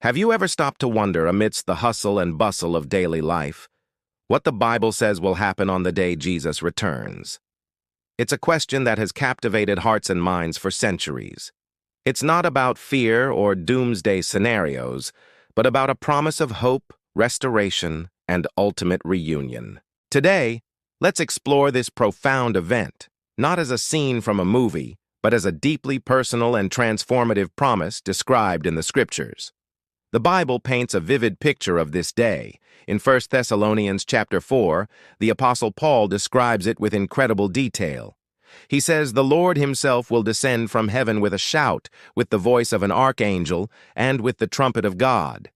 Have you ever stopped to wonder, amidst the hustle and bustle of daily life, what the Bible says will happen on the day Jesus returns? It's a question that has captivated hearts and minds for centuries. It's not about fear or doomsday scenarios, but about a promise of hope, restoration, and ultimate reunion. Today, let's explore this profound event, not as a scene from a movie, but as a deeply personal and transformative promise described in the Scriptures. The Bible paints a vivid picture of this day. In 1 Thessalonians chapter 4, the Apostle Paul describes it with incredible detail. He says, "The Lord himself will descend from heaven with a shout, with the voice of an archangel, and with the trumpet of God."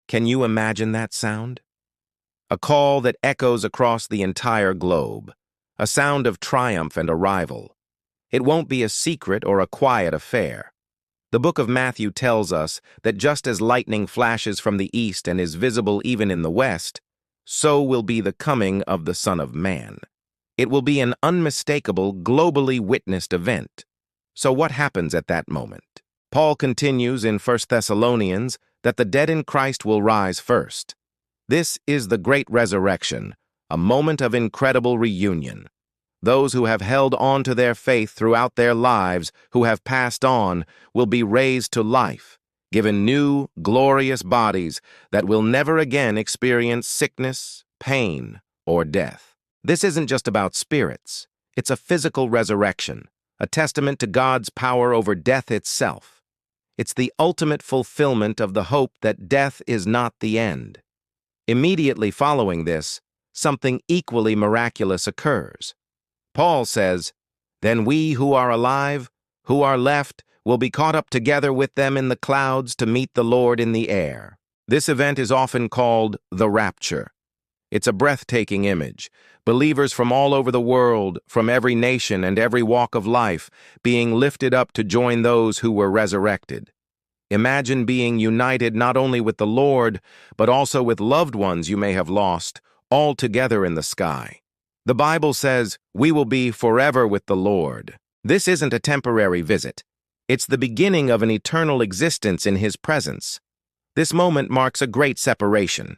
Can you imagine that sound? A call that echoes across the entire globe, a sound of triumph and arrival. It won't be a secret or a quiet affair. The book of Matthew tells us that just as lightning flashes from the east and is visible even in the west, so will be the coming of the Son of Man. It will be an unmistakable, globally witnessed event. So what happens at that moment? Paul continues in 1 Thessalonians that the dead in Christ will rise first. This is the great resurrection, a moment of incredible reunion. Those who have held on to their faith throughout their lives, who have passed on, will be raised to life, given new, glorious bodies that will never again experience sickness, pain, or death. This isn't just about spirits. It's a physical resurrection, a testament to God's power over death itself. It's the ultimate fulfillment of the hope that death is not the end. Immediately following this, something equally miraculous occurs. Paul says, "Then we who are alive, who are left, will be caught up together with them in the clouds to meet the Lord in the air." This event is often called the rapture. It's a breathtaking image. Believers from all over the world, from every nation and every walk of life, being lifted up to join those who were resurrected. Imagine being united not only with the Lord, but also with loved ones you may have lost, all together in the sky. The Bible says, "We will be forever with the Lord." This isn't a temporary visit. It's the beginning of an eternal existence in His presence. This moment marks a great separation.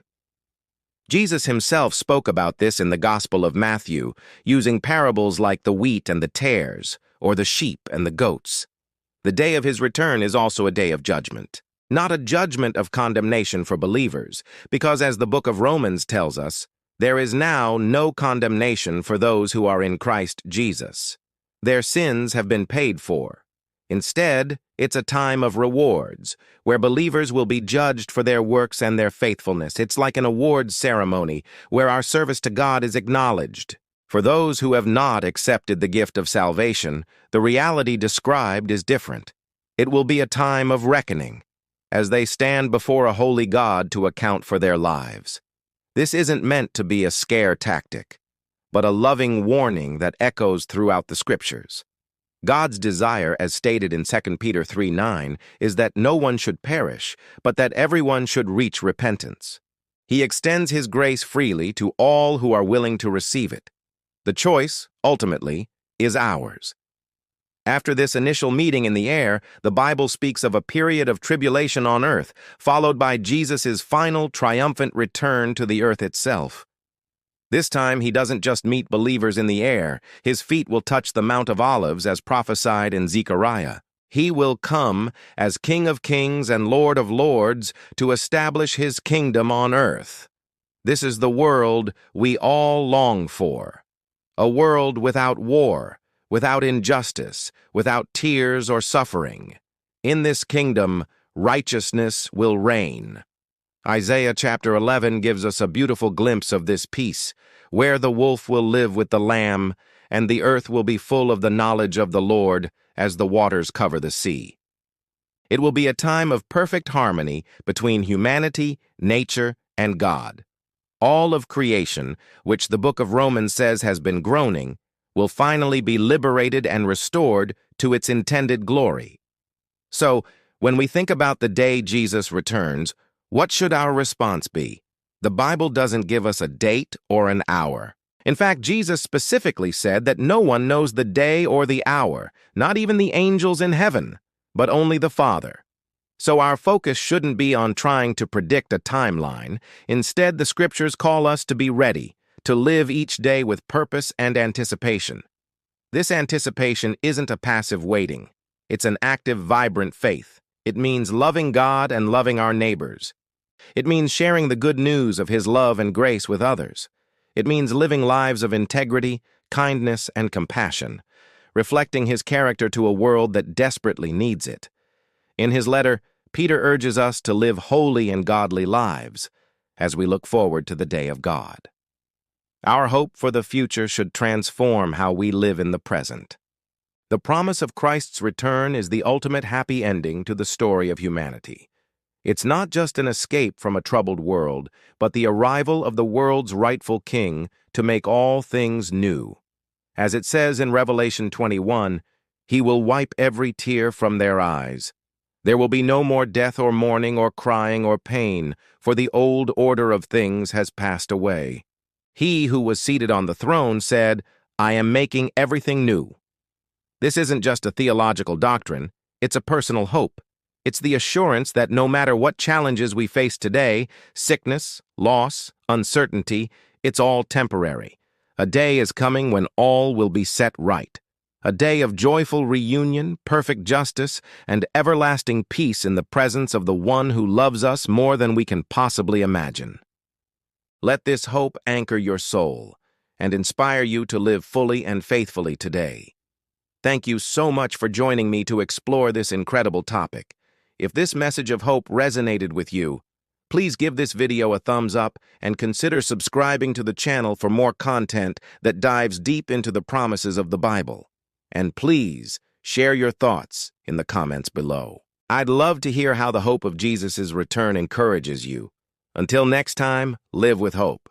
Jesus himself spoke about this in the Gospel of Matthew, using parables like the wheat and the tares, or the sheep and the goats. The day of His return is also a day of judgment. Not a judgment of condemnation for believers, because as the book of Romans tells us, there is now no condemnation for those who are in Christ Jesus. Their sins have been paid for. Instead, it's a time of rewards, where believers will be judged for their works and their faithfulness. It's like an awards ceremony, where our service to God is acknowledged. For those who have not accepted the gift of salvation, the reality described is different. It will be a time of reckoning, as they stand before a holy God to account for their lives. This isn't meant to be a scare tactic, but a loving warning that echoes throughout the Scriptures. God's desire, as stated in 2 Peter 3:9, is that no one should perish, but that everyone should reach repentance. He extends His grace freely to all who are willing to receive it. The choice, ultimately, is ours. After this initial meeting in the air, the Bible speaks of a period of tribulation on earth, followed by Jesus' final triumphant return to the earth itself. This time, He doesn't just meet believers in the air. His feet will touch the Mount of Olives as prophesied in Zechariah. He will come as King of Kings and Lord of Lords to establish His kingdom on earth. This is the world we all long for. A world without war, without injustice, without tears or suffering. In this kingdom, righteousness will reign. Isaiah chapter 11 gives us a beautiful glimpse of this peace, where the wolf will live with the lamb, and the earth will be full of the knowledge of the Lord as the waters cover the sea. It will be a time of perfect harmony between humanity, nature, and God. All of creation, which the book of Romans says has been groaning, will finally be liberated and restored to its intended glory. So, when we think about the day Jesus returns, what should our response be? The Bible doesn't give us a date or an hour. In fact, Jesus specifically said that no one knows the day or the hour, not even the angels in heaven, but only the Father. So our focus shouldn't be on trying to predict a timeline. Instead, the scriptures call us to be ready, to live each day with purpose and anticipation. This anticipation isn't a passive waiting. It's an active, vibrant faith. It means loving God and loving our neighbors. It means sharing the good news of His love and grace with others. It means living lives of integrity, kindness, and compassion, reflecting His character to a world that desperately needs it. In his letter, Peter urges us to live holy and godly lives as we look forward to the day of God. Our hope for the future should transform how we live in the present. The promise of Christ's return is the ultimate happy ending to the story of humanity. It's not just an escape from a troubled world, but the arrival of the world's rightful King to make all things new. As it says in Revelation 21, He will wipe every tear from their eyes. There will be no more death or mourning or crying or pain, for the old order of things has passed away. He who was seated on the throne said, I am making everything new. This isn't just a theological doctrine, it's a personal hope. It's the assurance that no matter what challenges we face today, sickness, loss, uncertainty, it's all temporary. A day is coming when all will be set right. A day of joyful reunion, perfect justice, and everlasting peace in the presence of the one who loves us more than we can possibly imagine. Let this hope anchor your soul and inspire you to live fully and faithfully today. Thank you so much for joining me to explore this incredible topic. If this message of hope resonated with you, please give this video a thumbs up and consider subscribing to the channel for more content that dives deep into the promises of the Bible. And please share your thoughts in the comments below. I'd love to hear how the hope of Jesus' return encourages you. Until next time, live with hope.